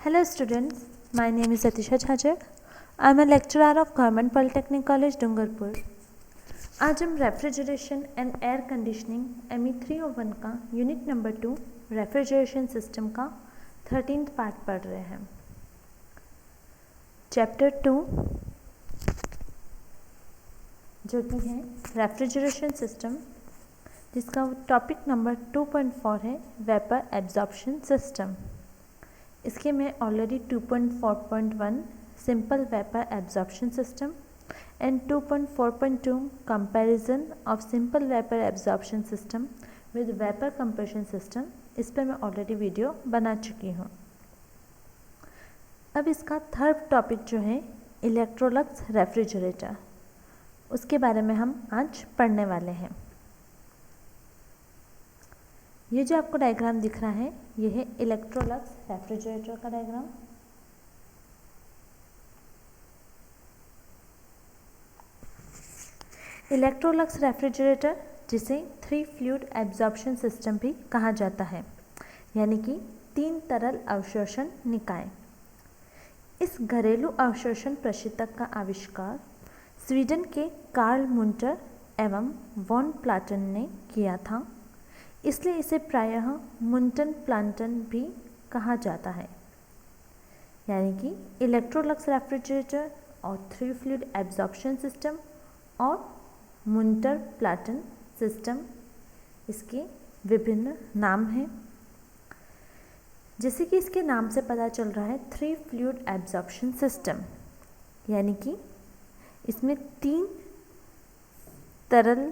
Hello students, my name is Atisha Chhajak. I am a lecturer of Government Polytechnic College, Dungarpur. आज हम refrigeration and air conditioning ME 301 का unit number 2 refrigeration system का 13th part पढ़ रहे हैं। Chapter 2 जो कि है रेफ्रिजरेशन सिस्टम, जिसका टॉपिक नंबर 2.4 है वेपर एब्जॉर्प्शन सिस्टम। इसके में already 2.4.1 simple vapour absorption system and 2.4.2 comparison of simple vapour absorption system with vapour compression system, इस पर मैं ऑलरेडी वीडियो बना चुकी हूँ। अब इसका थर्ड टॉपिक जो है इलेक्ट्रोलक्स रेफ्रिजरेटर, उसके बारे में हम आज पढ़ने वाले हैं। ये जो आपको डायग्राम दिख रहा है ये है इलेक्ट्रोलक्स रेफ्रिजरेटर का डायग्राम। इलेक्ट्रोलक्स रेफ्रिजरेटर जिसे 3 फ्लूइड एब्जॉर्प्शन सिस्टम भी कहा जाता है, यानी कि 3 तरल अवशोषण निकाय। इस घरेलू अवशोषण प्रशीतक का आविष्कार स्वीडन के कार्ल मुंटर एवं वॉन प्लाटन ने किया था, इसलिए इसे प्रायः मुंटन प्लाटन भी कहा जाता है। यानी कि इलेक्ट्रोलक्स रेफ्रिजरेटर और 3 फ्लूइड एब्जॉर्प्शन सिस्टम और मुंटर प्लाटन सिस्टम, इसके विभिन्न नाम हैं। जैसे कि इसके नाम से पता चल रहा है 3 फ्लूइड एब्जॉर्प्शन सिस्टम, यानी कि इसमें 3 तरल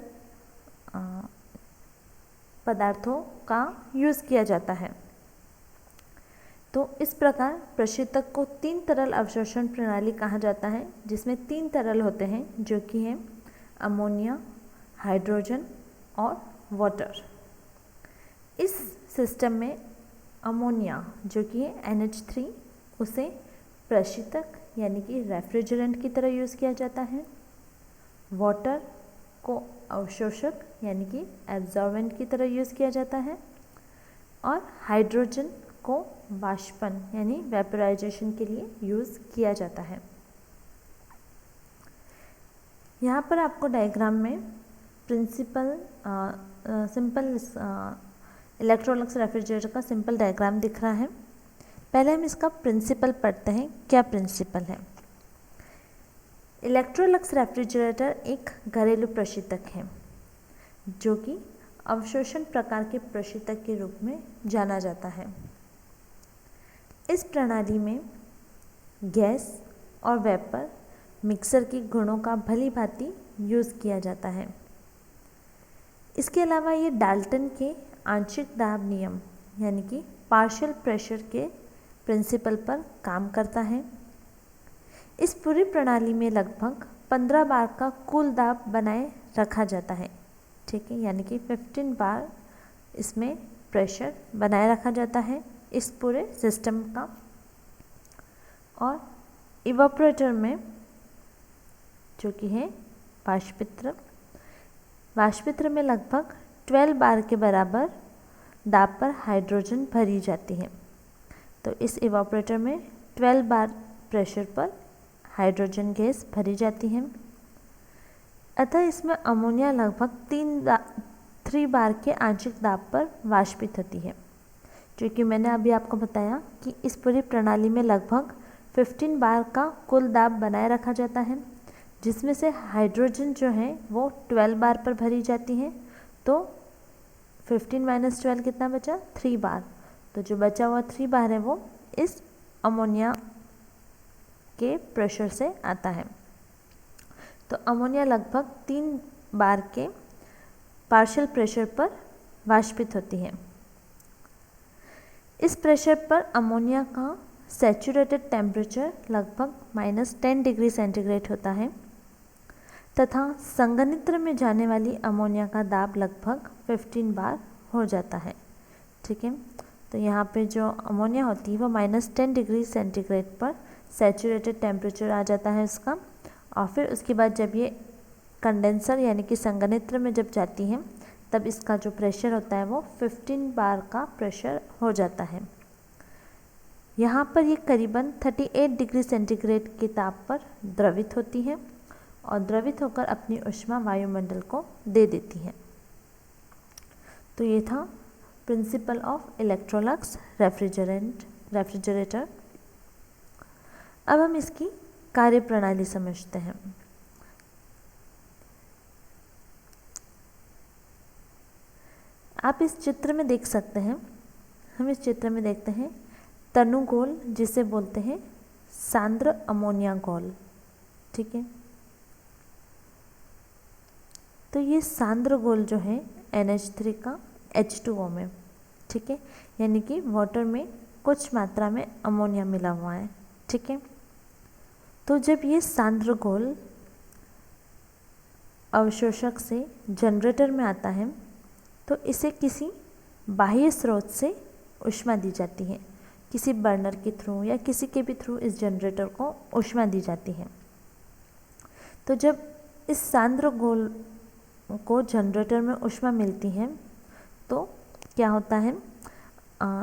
पदार्थों का यूज़ किया जाता है। तो इस प्रकार प्रशीतक को 3 तरल अवशोषण प्रणाली कहा जाता है, जिसमें 3 तरल होते हैं जो कि हैं अमोनिया, हाइड्रोजन और वाटर। इस सिस्टम में अमोनिया जो कि है NH3, उसे प्रशीतक यानी कि रेफ्रिजरेंट की तरह यूज़ किया जाता है। वाटर को अवशोषक यानी कि एब्जॉर्बेंट की तरह यूज़ किया जाता है और हाइड्रोजन को वाष्पन यानी वेपराइजेशन के लिए यूज़ किया जाता है। यहाँ पर आपको डायग्राम में सिंपल इलेक्ट्रोलक्स रेफ्रिजरेटर का सिंपल डायग्राम दिख रहा है। पहले हम इसका प्रिंसिपल पढ़ते हैं। क्या प्रिंसिपल है? इलेक्ट्रोलक्स रेफ्रिजरेटर एक घरेलू प्रशीतक है जो कि अवशोषण प्रकार के प्रशीतक के रूप में जाना जाता है। इस प्रणाली में गैस और वेपर मिक्सर के गुणों का भली भांति यूज़ किया जाता है। इसके अलावा ये डाल्टन के आंशिक दाब नियम यानी कि पार्शियल प्रेशर के प्रिंसिपल पर काम करता है। इस पूरी प्रणाली में लगभग 15 बार का कुल दाब बनाए रखा जाता है। ठीक है, यानी कि 15 बार इसमें प्रेशर बनाए रखा जाता है इस पूरे सिस्टम का। और इवापोरेटर में जो कि है वाष्पित्र में लगभग 12 बार के बराबर दाब पर हाइड्रोजन भरी जाती है। तो इस इवापोरेटर में 12 बार प्रेशर पर हाइड्रोजन गैस भरी जाती है। अतः इसमें अमोनिया लगभग 3 बार के आंशिक दाब पर वाष्पित होती है, जो कि मैंने अभी आपको बताया कि इस पूरी प्रणाली में लगभग 15 बार का कुल दाब बनाए रखा जाता है, जिसमें से हाइड्रोजन जो है वो 12 बार पर भरी जाती है। तो 15 - 12 कितना बचा? 3 बार। तो जो बचा हुआ 3 बार है वो इस अमोनिया के प्रेशर से आता है। तो अमोनिया लगभग 3 बार के पार्शियल प्रेशर पर वाष्पित होती है। इस प्रेशर पर अमोनिया का सैचुरेटेड टेम्परेचर लगभग -10 डिग्री सेंटीग्रेड होता है तथा संघनित्र में जाने वाली अमोनिया का दाब लगभग 15 बार हो जाता है। ठीक है, तो यहाँ पे जो अमोनिया होती है वो -10 डिग्री सेंटीग्रेड पर सैचुरेटेड टेम्परेचर आ जाता है उसका। और फिर उसके बाद जब ये कंडेंसर यानी कि संघनित्र में जब जाती है तब इसका जो प्रेशर होता है वो 15 बार का प्रेशर हो जाता है। यहाँ पर ये करीबन 38 डिग्री सेंटीग्रेड के ताप पर द्रवित होती है और द्रवित होकर अपनी ऊष्मा वायुमंडल को दे देती है। तो ये था प्रिंसिपल ऑफ इलेक्ट्रोलक्स रेफ्रिजरेटर। अब हम इसकी कार्यप्रणाली समझते हैं। आप इस चित्र में देख सकते हैं, हम इस चित्र में देखते हैं तनुगोल, जिसे बोलते हैं सांद्र अमोनिया गोल। ठीक है, तो ये सांद्र गोल जो है NH3 का H2O में, ठीक है, यानी कि वाटर में कुछ मात्रा में अमोनिया मिला हुआ है। ठीक है, तो जब ये सांद्र घोल अवशोषक से जनरेटर में आता है तो इसे किसी बाह्य स्रोत से ऊष्मा दी जाती है, किसी बर्नर के थ्रू या किसी के भी थ्रू इस जनरेटर को ऊष्मा दी जाती है। तो जब इस सांद्र घोल को जनरेटर में ऊष्मा मिलती है तो क्या होता है,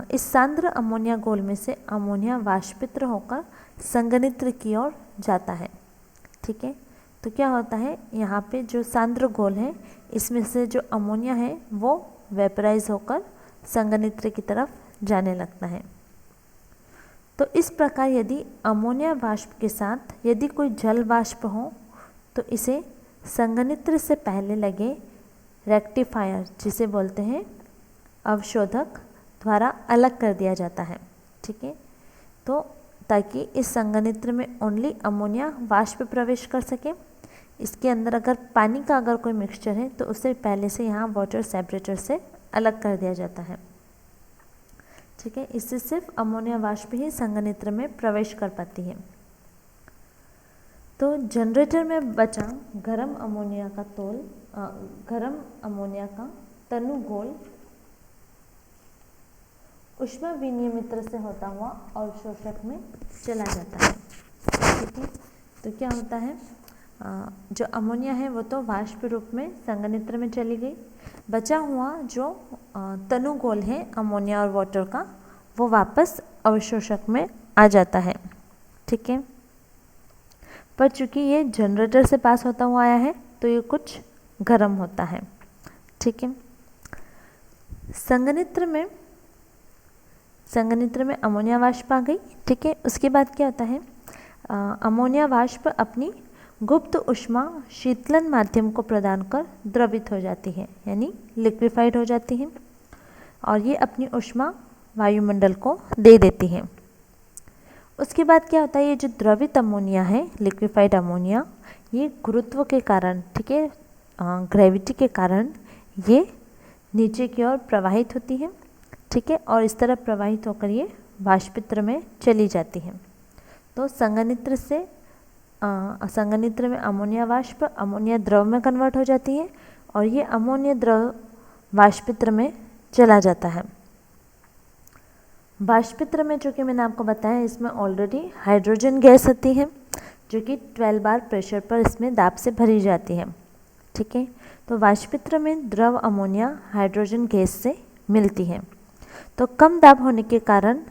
इस सांद्र अमोनिया घोल में से अमोनिया वाष्पित्र होकर संघनित्र की ओर जाता है। ठीक है, तो क्या होता है, यहाँ पे जो सांद्र घोल है इसमें से जो अमोनिया है वो वेपराइज होकर संघनित्र की तरफ जाने लगता है। तो इस प्रकार यदि अमोनिया वाष्प के साथ यदि कोई जल वाष्प हो तो इसे संघनित्र से पहले लगे रेक्टिफायर, जिसे बोलते हैं अवशोधक, द्वारा अलग कर दिया जाता है। ठीक है, तो ताकि इस संघनित्र में ओनली अमोनिया वाष्प प्रवेश कर सके। इसके अंदर अगर पानी का अगर कोई मिक्सचर है तो उसे पहले से यहाँ वाटर सेपरेटर से अलग कर दिया जाता है। ठीक है, इससे सिर्फ अमोनिया वाष्प ही संघनित्र में प्रवेश कर पाती है। तो जनरेटर में बचा गर्म अमोनिया का तनुगोल ऊष्मा विनिमयत्र से होता हुआ अवशोषक में चला जाता है। ठीक है, तो क्या होता है, जो अमोनिया है वो तो वाष्प रूप में संघनित्र में चली गई, बचा हुआ जो तनुगोल है अमोनिया और वाटर का वो वापस अवशोषक में आ जाता है। ठीक है, पर चूंकि ये जनरेटर से पास होता हुआ आया है तो ये कुछ गर्म होता है। ठीक है, संघनित्र में अमोनिया वाष्प आ गई। ठीक है, उसके बाद क्या होता है, अमोनिया वाष्प अपनी गुप्त ऊष्मा शीतलन माध्यम को प्रदान कर द्रवित हो जाती है, यानी लिक्विफाइड हो जाती है और ये अपनी ऊष्मा वायुमंडल को दे देती है। उसके बाद क्या होता है, ये जो द्रवित अमोनिया है, लिक्विफाइड अमोनिया, ये गुरुत्व के कारण, ठीक है, ग्रेविटी के कारण ये नीचे की ओर प्रवाहित होती है। ठीक है, और इस तरह प्रवाहित होकर ये वाष्पित्र में चली जाती है। तो संघनित्र में अमोनिया वाष्प अमोनिया द्रव में कन्वर्ट हो जाती है और ये अमोनिया द्रव वाष्पित्र में चला जाता है। वाष्पित्र में जो कि मैंने आपको बताया, इसमें ऑलरेडी हाइड्रोजन गैस होती है जो कि 12 बार प्रेशर पर इसमें दाब से भरी जाती है। ठीक है, तो वाष्पित्र में द्रव अमोनिया हाइड्रोजन गैस से मिलती है। तो कम दाब होने के कारण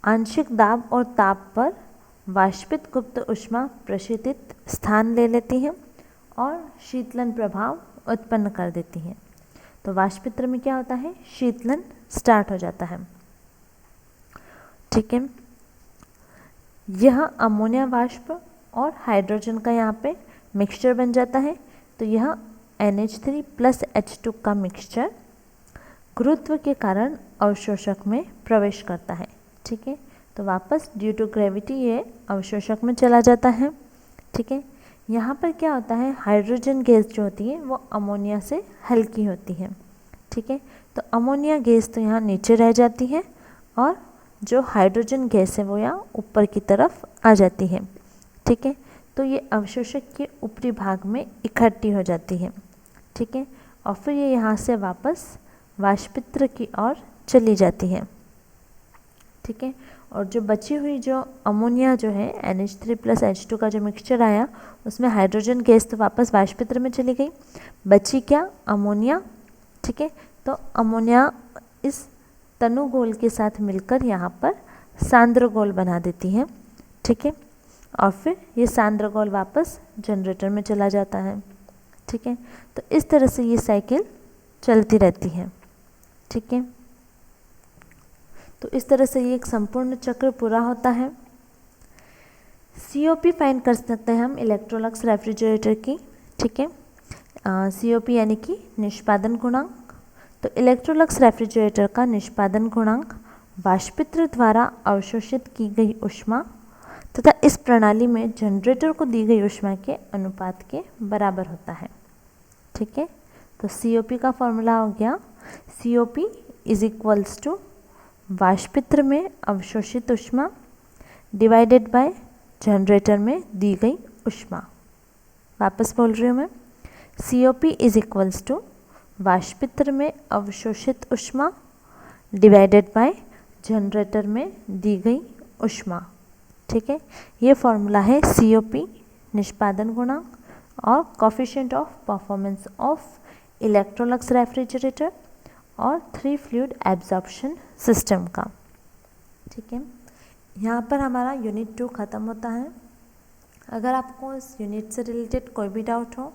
आंशिक दाब और ताप पर वाष्पित गुप्त ऊष्मा प्रशीतित स्थान ले लेती है और शीतलन प्रभाव उत्पन्न कर देती है। तो वाष्पित्र में क्या होता है, शीतलन स्टार्ट हो जाता है। ठीक है, यह अमोनिया वाष्प और हाइड्रोजन का यहाँ पे मिक्सचर बन जाता है। तो यह NH3 + H2 का मिक्सचर गुरुत्व के कारण अवशोषक में प्रवेश करता है। ठीक है, तो वापस ड्यू टू ग्रेविटी ये अवशोषक में चला जाता है। ठीक है, यहाँ पर क्या होता है, हाइड्रोजन गैस जो होती है वो अमोनिया से हल्की होती है। ठीक है, तो अमोनिया गैस तो यहाँ नीचे रह जाती है और जो हाइड्रोजन गैस है वो यहाँ ऊपर की तरफ आ जाती है। ठीक है, तो ये अवशोषक के ऊपरी भाग में इकट्ठी हो जाती है। ठीक है, और फिर ये यहाँ से वापस वाष्पित्र की ओर चली जाती है। ठीक है, और जो बची हुई जो अमोनिया जो है NH3 + H2 का जो मिक्सचर आया उसमें हाइड्रोजन गैस तो वापस वाष्पित्र में चली गई, बची क्या, अमोनिया। ठीक है, तो अमोनिया इस तनुगोल के साथ मिलकर यहाँ पर सांद्रगोल बना देती है, ठीक है। और फिर ये सांद्रगोल वापस जनरेटर में चला जाता है, ठीक है। तो इस तरह से ये साइकिल चलती रहती है, ठीक है। तो इस तरह से ये एक संपूर्ण चक्र पूरा होता है। COP फाइंड कर सकते हैं हम इलेक्ट्रोलक्स रेफ्रिजरेटर की, ठीक है। COP यानी कि निष्पादन गुणांक। तो इलेक्ट्रोलक्स रेफ्रिजरेटर का निष्पादन गुणांक वाष्पित्र द्वारा अवशोषित की गई ऊष्मा तथा इस प्रणाली में जनरेटर को दी गई ऊष्मा के अनुपात के बराबर होता है, ठीक है। तो COP का फॉर्मूला हो गया COP इज इक्वल्स टू वाष्पित्र में अवशोषित ऊष्मा डिवाइडेड बाय जनरेटर में दी गई ऊष्मा। वापस बोल रही हूँ मैं, COP इज इक्वल्स टू वाष्पित्र में अवशोषित ऊष्मा डिवाइडेड बाय जनरेटर में दी गई ऊष्मा, ठीक है। ये फॉर्मूला है COP निष्पादन गुणांक और coefficient of performance of Electrolux refrigerator और 3 फ्लूइड एब्जॉर्प्शन सिस्टम का, ठीक है। यहाँ पर हमारा यूनिट 2 ख़त्म होता है। अगर आपको इस यूनिट से रिलेटेड कोई भी डाउट हो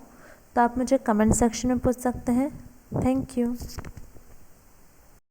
तो आप मुझे कमेंट सेक्शन में पूछ सकते हैं। Thank you.